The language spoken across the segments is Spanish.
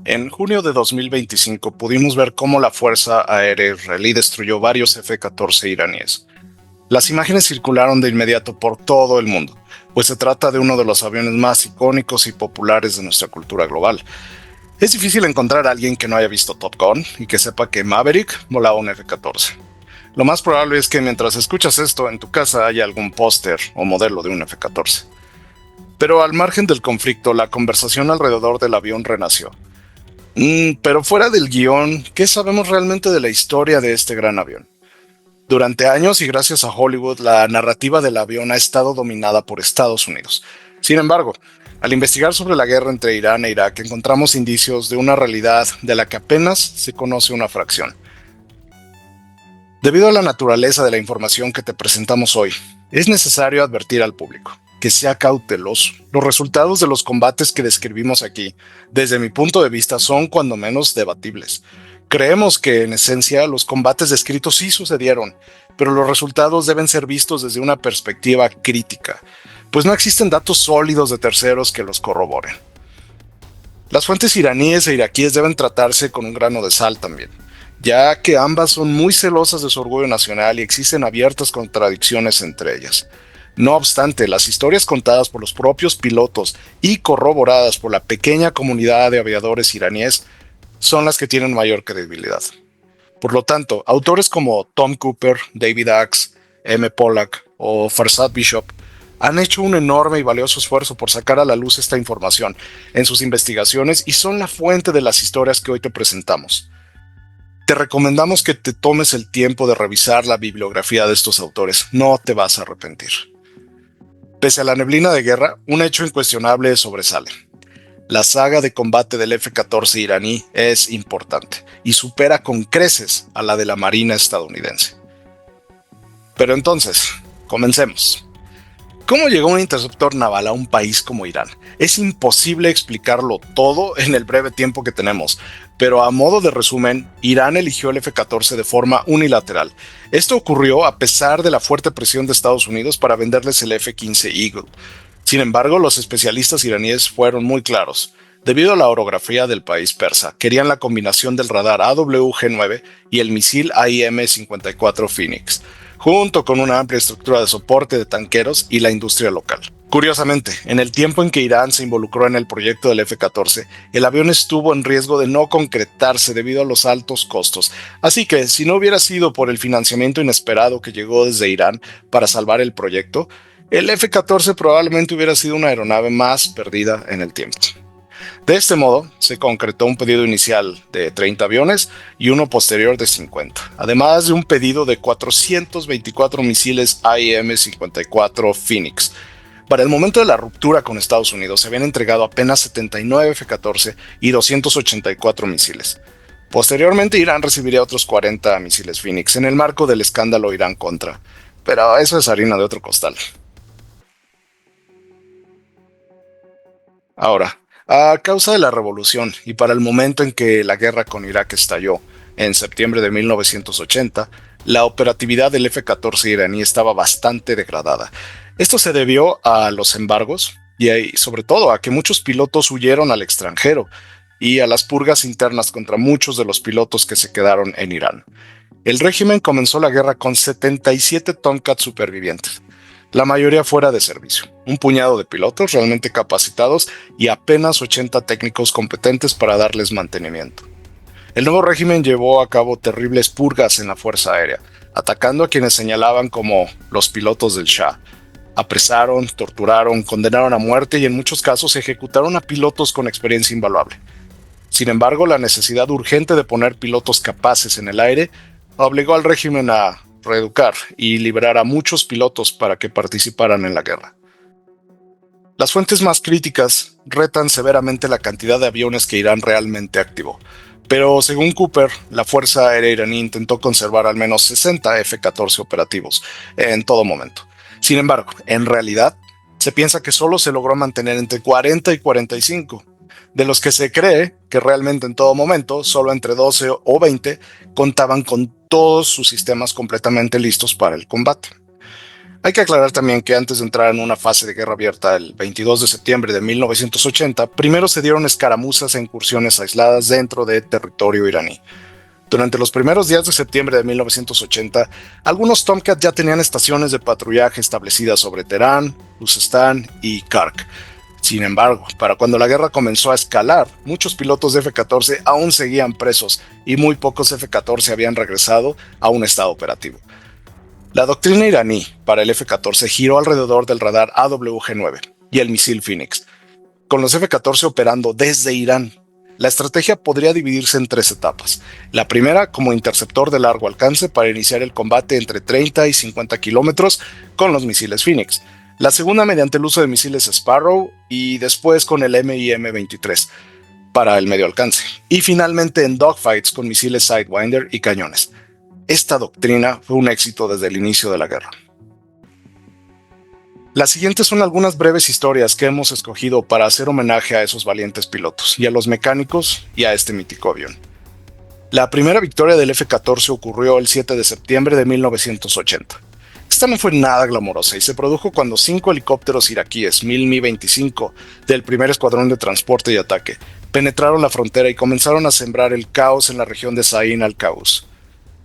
En junio de 2025 pudimos ver cómo la Fuerza Aérea israelí destruyó varios F-14 iraníes. Las imágenes circularon de inmediato por todo el mundo, pues se trata de uno de los aviones más icónicos y populares de nuestra cultura global. Es difícil encontrar a alguien que no haya visto Top Gun y que sepa que Maverick volaba un F-14. Lo más probable es que mientras escuchas esto en tu casa haya algún póster o modelo de un F-14. Pero al margen del conflicto, la conversación alrededor del avión renació. Pero fuera del guión, ¿qué sabemos realmente de la historia de este gran avión? Durante años y gracias a Hollywood, la narrativa del avión ha estado dominada por Estados Unidos. Sin embargo, al investigar sobre la guerra entre Irán e Irak, encontramos indicios de una realidad de la que apenas se conoce una fracción. Debido a la naturaleza de la información que te presentamos hoy, es necesario advertir al público que sea cauteloso. Los resultados de los combates que describimos aquí, desde mi punto de vista, son cuando menos debatibles. Creemos que, en esencia, los combates descritos sí sucedieron, pero los resultados deben ser vistos desde una perspectiva crítica, pues no existen datos sólidos de terceros que los corroboren. Las fuentes iraníes e iraquíes deben tratarse con un grano de sal también, ya que ambas son muy celosas de su orgullo nacional y existen abiertas contradicciones entre ellas. No obstante, las historias contadas por los propios pilotos y corroboradas por la pequeña comunidad de aviadores iraníes son las que tienen mayor credibilidad. Por lo tanto, autores como Tom Cooper, David Axe, M. Pollack o Farzad Bishop han hecho un enorme y valioso esfuerzo por sacar a la luz esta información en sus investigaciones y son la fuente de las historias que hoy te presentamos. Te recomendamos que te tomes el tiempo de revisar la bibliografía de estos autores, no te vas a arrepentir. Pese a la neblina de guerra, un hecho incuestionable sobresale. La saga de combate del F-14 iraní es importante y supera con creces a la de la Marina estadounidense. Pero entonces, comencemos. ¿Cómo llegó un interceptor naval a un país como Irán? Es imposible explicarlo todo en el breve tiempo que tenemos, pero a modo de resumen, Irán eligió el F-14 de forma unilateral. Esto ocurrió a pesar de la fuerte presión de Estados Unidos para venderles el F-15 Eagle. Sin embargo, los especialistas iraníes fueron muy claros. Debido a la orografía del país persa, querían la combinación del radar AWG-9 y el misil AIM-54 Phoenix, junto con una amplia estructura de soporte de tanqueros y la industria local. Curiosamente, en el tiempo en que Irán se involucró en el proyecto del F-14, el avión estuvo en riesgo de no concretarse debido a los altos costos, así que si no hubiera sido por el financiamiento inesperado que llegó desde Irán para salvar el proyecto, el F-14 probablemente hubiera sido una aeronave más perdida en el tiempo. De este modo, se concretó un pedido inicial de 30 aviones y uno posterior de 50, además de un pedido de 424 misiles AIM-54 Phoenix. Para el momento de la ruptura con Estados Unidos, se habían entregado apenas 79 F-14 y 284 misiles. Posteriormente, Irán recibiría otros 40 misiles Phoenix en el marco del escándalo Irán-Contra, pero eso es harina de otro costal. Ahora, a causa de la revolución y para el momento en que la guerra con Irak estalló, en septiembre de 1980, la operatividad del F-14 iraní estaba bastante degradada. Esto se debió a los embargos y sobre todo a que muchos pilotos huyeron al extranjero y a las purgas internas contra muchos de los pilotos que se quedaron en Irán. El régimen comenzó la guerra con 77 Tomcat supervivientes, la mayoría fuera de servicio, un puñado de pilotos realmente capacitados y apenas 80 técnicos competentes para darles mantenimiento. El nuevo régimen llevó a cabo terribles purgas en la Fuerza Aérea, atacando a quienes señalaban como los pilotos del Shah. Apresaron, torturaron, condenaron a muerte y en muchos casos ejecutaron a pilotos con experiencia invaluable. Sin embargo, la necesidad urgente de poner pilotos capaces en el aire obligó al régimen a reeducar y liberar a muchos pilotos para que participaran en la guerra. Las fuentes más críticas retan severamente la cantidad de aviones que Irán realmente activó, pero según Cooper, la Fuerza Aérea iraní intentó conservar al menos 60 F-14 operativos en todo momento. Sin embargo, en realidad, se piensa que solo se logró mantener entre 40 y 45, de los que se cree que realmente en todo momento, solo entre 12 o 20 contaban con todos sus sistemas completamente listos para el combate. Hay que aclarar también que antes de entrar en una fase de guerra abierta el 22 de septiembre de 1980, primero se dieron escaramuzas e incursiones aisladas dentro de territorio iraní. Durante los primeros días de septiembre de 1980, algunos Tomcat ya tenían estaciones de patrullaje establecidas sobre Teherán, Khuzestán y Kark. Sin embargo, para cuando la guerra comenzó a escalar, muchos pilotos de F-14 aún seguían presos y muy pocos F-14 habían regresado a un estado operativo. La doctrina iraní para el F-14 giró alrededor del radar AWG-9 y el misil Phoenix, con los F-14 operando desde Irán. La estrategia podría dividirse en tres etapas. La primera como interceptor de largo alcance para iniciar el combate entre 30 y 50 kilómetros con los misiles Phoenix. La segunda mediante el uso de misiles Sparrow y después con el MIM-23 para el medio alcance. Y finalmente en dogfights con misiles Sidewinder y cañones. Esta doctrina fue un éxito desde el inicio de la guerra. Las siguientes son algunas breves historias que hemos escogido para hacer homenaje a esos valientes pilotos y a los mecánicos y a este mítico avión. La primera victoria del F-14 ocurrió el 7 de septiembre de 1980. Esta no fue nada glamorosa y se produjo cuando 5 helicópteros iraquíes Mi-25 del primer escuadrón de transporte y ataque penetraron la frontera y comenzaron a sembrar el caos en la región de Zain al-Qaus.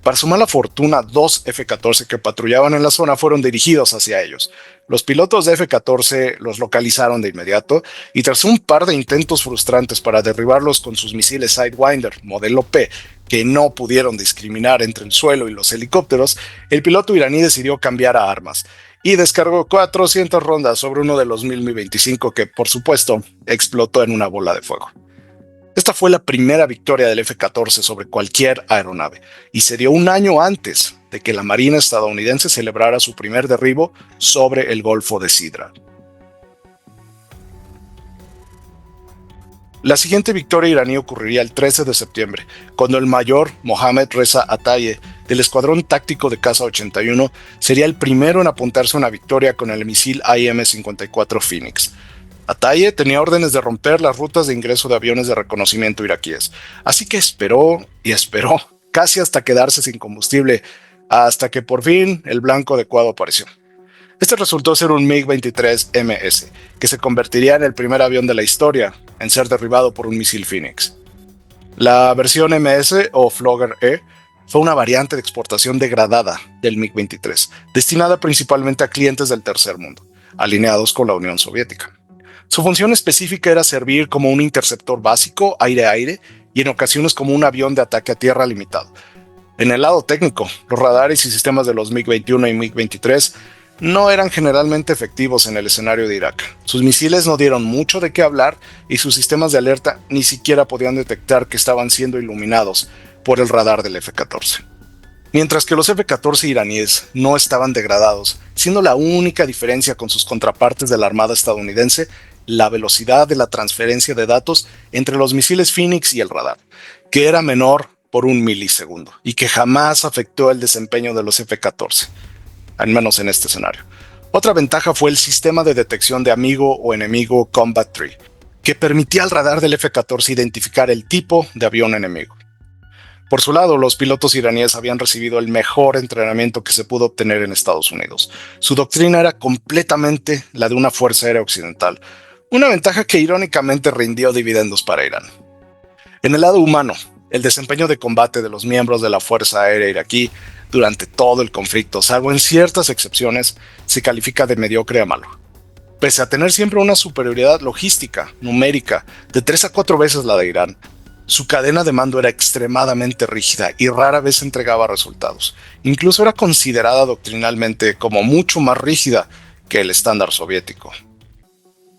Para su mala fortuna, 2 F-14 que patrullaban en la zona fueron dirigidos hacia ellos. Los pilotos de F-14 los localizaron de inmediato y tras un par de intentos frustrantes para derribarlos con sus misiles Sidewinder modelo P, que no pudieron discriminar entre el suelo y los helicópteros, el piloto iraní decidió cambiar a armas y descargó 400 rondas sobre uno de los Mi-25 que, por supuesto, explotó en una bola de fuego. Esta fue la primera victoria del F-14 sobre cualquier aeronave y se dio un año antes de que la Marina estadounidense celebrara su primer derribo sobre el Golfo de Sidra. La siguiente victoria iraní ocurriría el 13 de septiembre, cuando el mayor Mohammad Reza Ataye del Escuadrón Táctico de Caza 81 sería el primero en apuntarse a una victoria con el misil IM-54 Phoenix. Ataye tenía órdenes de romper las rutas de ingreso de aviones de reconocimiento iraquíes, así que esperó y esperó, casi hasta quedarse sin combustible, hasta que por fin el blanco adecuado apareció. Este resultó ser un MiG-23 MS, que se convertiría en el primer avión de la historia en ser derribado por un misil Phoenix. La versión MS o Flogger E fue una variante de exportación degradada del MiG-23, destinada principalmente a clientes del tercer mundo, alineados con la Unión Soviética. Su función específica era servir como un interceptor básico aire-aire y en ocasiones como un avión de ataque a tierra limitado. En el lado técnico, los radares y sistemas de los MiG-21 y MiG-23 no eran generalmente efectivos en el escenario de Irak. Sus misiles no dieron mucho de qué hablar y sus sistemas de alerta ni siquiera podían detectar que estaban siendo iluminados por el radar del F-14. Mientras que los F-14 iraníes no estaban degradados, siendo la única diferencia con sus contrapartes de la Armada estadounidense la velocidad de la transferencia de datos entre los misiles Phoenix y el radar, que era menor por un milisegundo y que jamás afectó el desempeño de los F-14, al menos en este escenario. Otra ventaja fue el sistema de detección de amigo o enemigo Combat Tree, que permitía al radar del F-14 identificar el tipo de avión enemigo. Por su lado, los pilotos iraníes habían recibido el mejor entrenamiento que se pudo obtener en Estados Unidos. Su doctrina era completamente la de una fuerza aérea occidental, una ventaja que irónicamente rindió dividendos para Irán. En el lado humano, el desempeño de combate de los miembros de la Fuerza Aérea iraquí durante todo el conflicto, salvo en ciertas excepciones, se califica de mediocre a malo. Pese a tener siempre una superioridad logística, numérica, de 3 a 4 veces la de Irán, su cadena de mando era extremadamente rígida y rara vez entregaba resultados. Incluso era considerada doctrinalmente como mucho más rígida que el estándar soviético.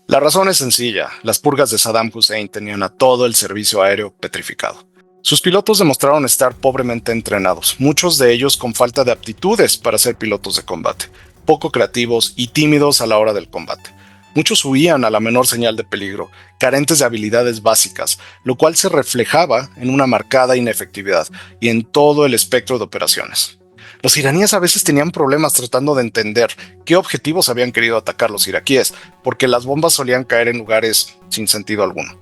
La razón es sencilla, las purgas de Saddam Hussein tenían a todo el servicio aéreo petrificado. Sus pilotos demostraron estar pobremente entrenados, muchos de ellos con falta de aptitudes para ser pilotos de combate, poco creativos y tímidos a la hora del combate. Muchos huían a la menor señal de peligro, carentes de habilidades básicas, lo cual se reflejaba en una marcada inefectividad y en todo el espectro de operaciones. Los iraníes a veces tenían problemas tratando de entender qué objetivos habían querido atacar los iraquíes, porque las bombas solían caer en lugares sin sentido alguno.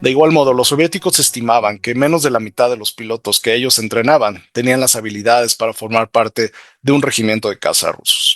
De igual modo, los soviéticos estimaban que menos de la mitad de los pilotos que ellos entrenaban tenían las habilidades para formar parte de un regimiento de caza rusos.